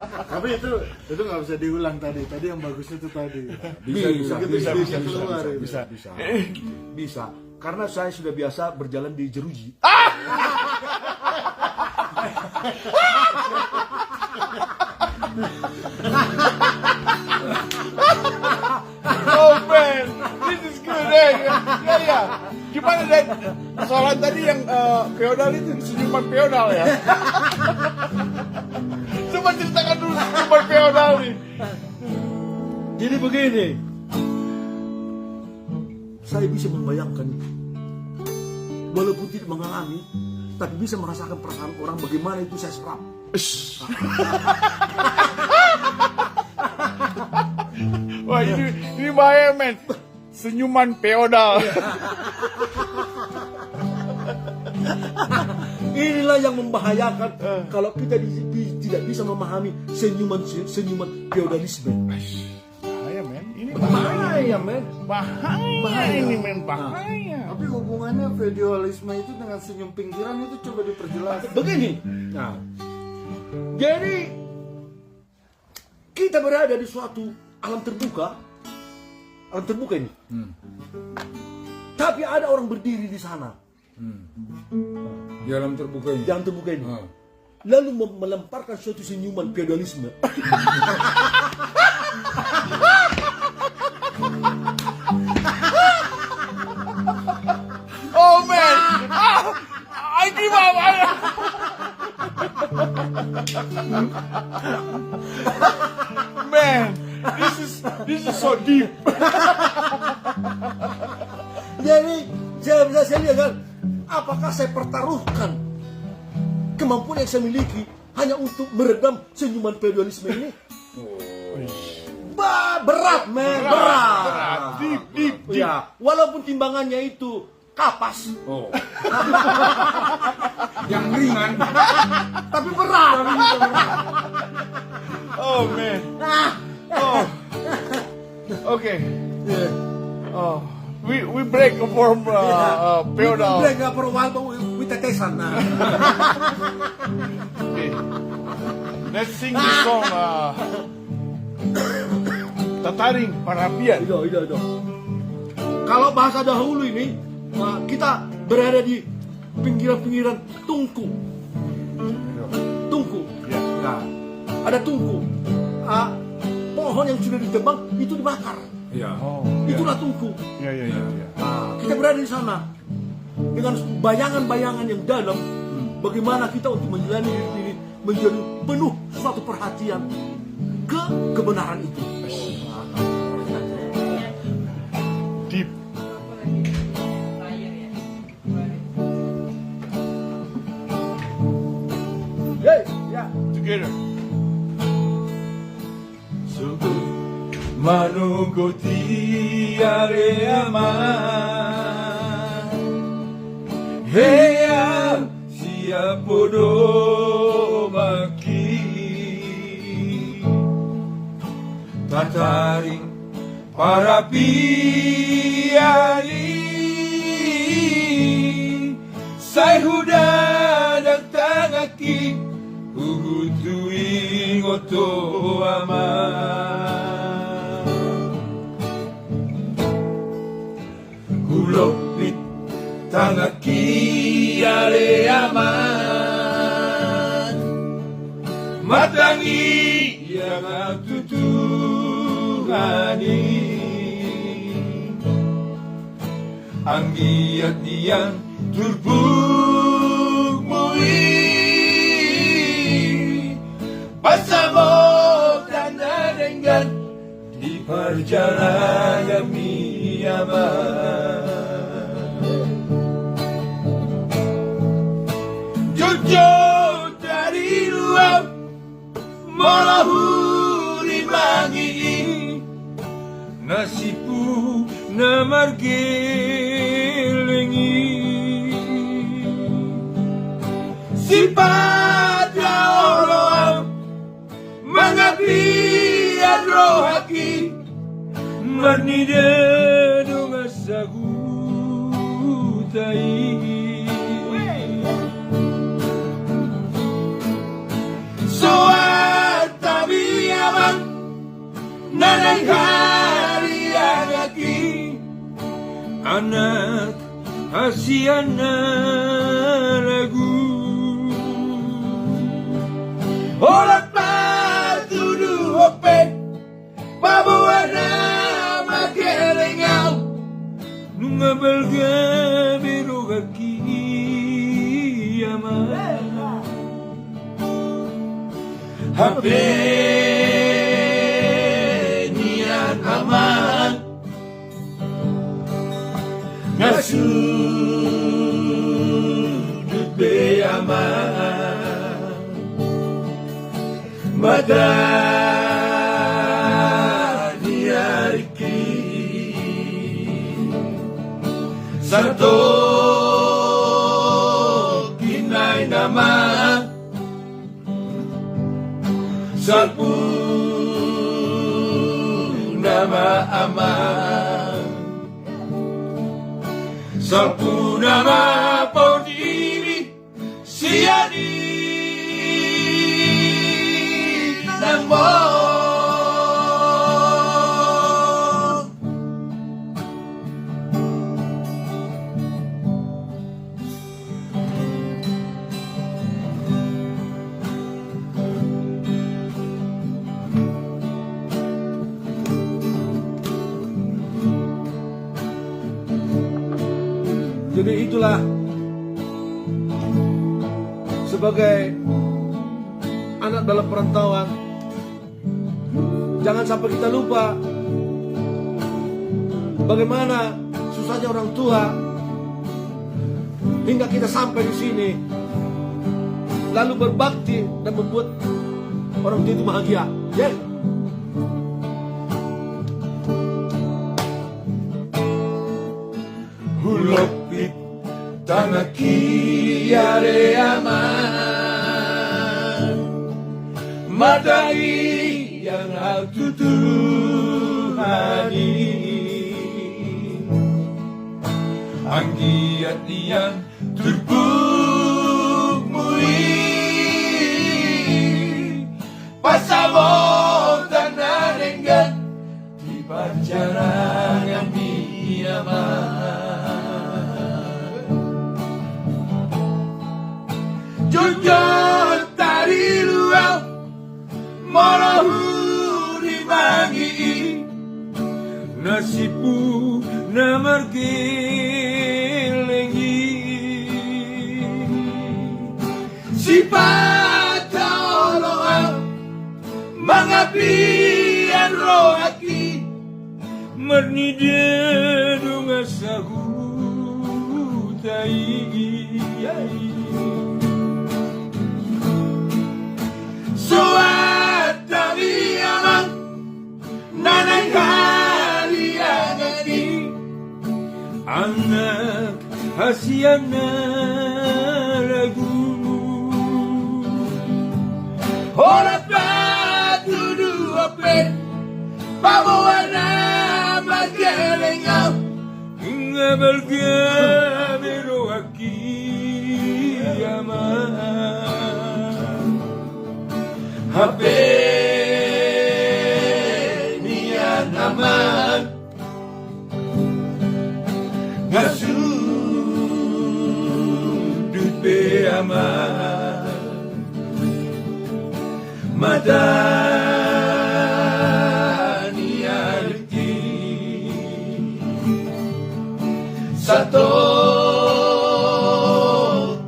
Tapi itu nggak bisa diulang tadi. Tadi yang bagus itu tadi. Bisa. Karena saya sudah biasa berjalan di jeruji. Oh man, this is good ya. Gimana Dan? Soalan tadi yang feodal itu senyuman feodal ya. Coba ceritakan dulu senyuman feodal nih. Jadi begini, saya bisa membayangkan, walaupun tidak mengalami, tapi bisa merasakan perasaan orang bagaimana itu saya serap. Wah ini bahaya men. Senyuman feodal. Inilah yang membahayakan kalau kita tidak bisa memahami senyuman feodalisme. Bahaya men. Ini Bahaya, men. bahaya ini men, bahaya. Tapi hubungannya feodalisme itu dengan senyum pinggiran itu coba diperjelas. Begini. Nah, jadi kita berada di suatu alam terbuka ini. Tapi ada orang berdiri di sana. Di alam terbuka ini. Di alam terbuka ini. Lalu melemparkan suatu senyuman feodalisme. Oh man. I give up. Man, this is so deep. Jadi saya lihat kan, apakah saya pertaruhkan kemampuan yang saya miliki hanya untuk meredam senyuman feodalisme ini? Berat, men, berat. Deep. Ya, walaupun timbangannya itu kapas, Yang ringan. tapi berat. Oh man. Oh. Okay. Oh. We break from feodal. Break for a while, but we tetesan. Okay. Let's sing the song Tataring Parapian. Itu. Kalau bahasa dahulu ini, kita berada di pinggiran-pinggiran tungku. Ya. Nah, ada tungku. Pohon yang sudah ditebang itu dibakar. Ya. Oh. Itulah tungku. Ya. Kita berada di sana dengan bayangan-bayangan yang dalam. Bagaimana kita untuk menjalani hidup ini menjadi penuh suatu perhatian ke kebenaran itu. Deep. Ya. Together. Manugoti areama Heya siapodo maki Tataring parapiani Sayhuda dan tangaki Hugutui ngoto ama Hulopit tangaki ale aman Matangi yang tutuhani Anggiat yang turbukmui Pasamo tanda dengan di perjalanan miyaman Jojo dari luar Malahuri mangi Nasipu namargelengi Sipada orang Mengabdi rohaki Manida dungasagutai Soata nanang hari agaki anak hasiana lagu orat patudu hope pabuana makelengau nunga belga biru kaki ama hape nian aman ngasudut be aman mata diariki sarto kinai nama sarpu nama aman sarpu nama podiri siani namo Jadi itulah sebagai anak dalam perantauan, jangan sampai kita lupa bagaimana susahnya orang tua hingga kita sampai di sini, lalu berbakti dan membuat orang tua itu bahagia. Yeah. Hulopit tanah kiare aman matahari yang aku Tuhani anggiat yang terbukmui pasamo tanah nenggat di pancaran yang diaman Jujur tari luau Marahu dibagi nasibu namargi lengi Sifat Allah Mengapian rohaki marni dia dunga sahu tai Suat dari aman Nanang kali agani anak hasiana lagu Horat batu dua pet Pabuana magelengau nga belga biru kaki ama Hape nian aman Ngasudut be aman Mata niarki Satu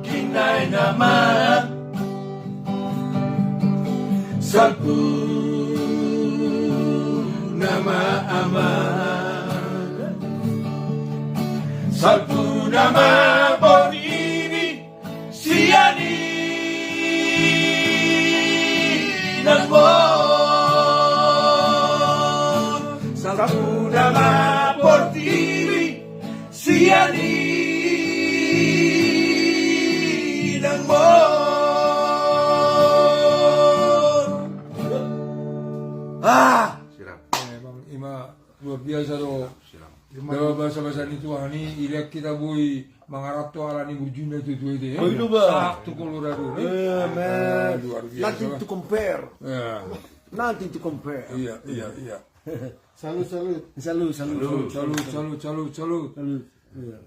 kinai nama Salpu nama aman Salpu nama Bonini Siani Namo Salpu nama Bonini Siani Namo memang ima luar biasa do dalam bahasa-bahasa itu hani ilek kita boy mangarap to alani burjuna itu ya. Oh, itu, Bang. Satu Colorado Man, luar biasa. nothing to compare. Ya. Nothing to compare. Iya. Salut. Salut. Salut. Salut. Iya.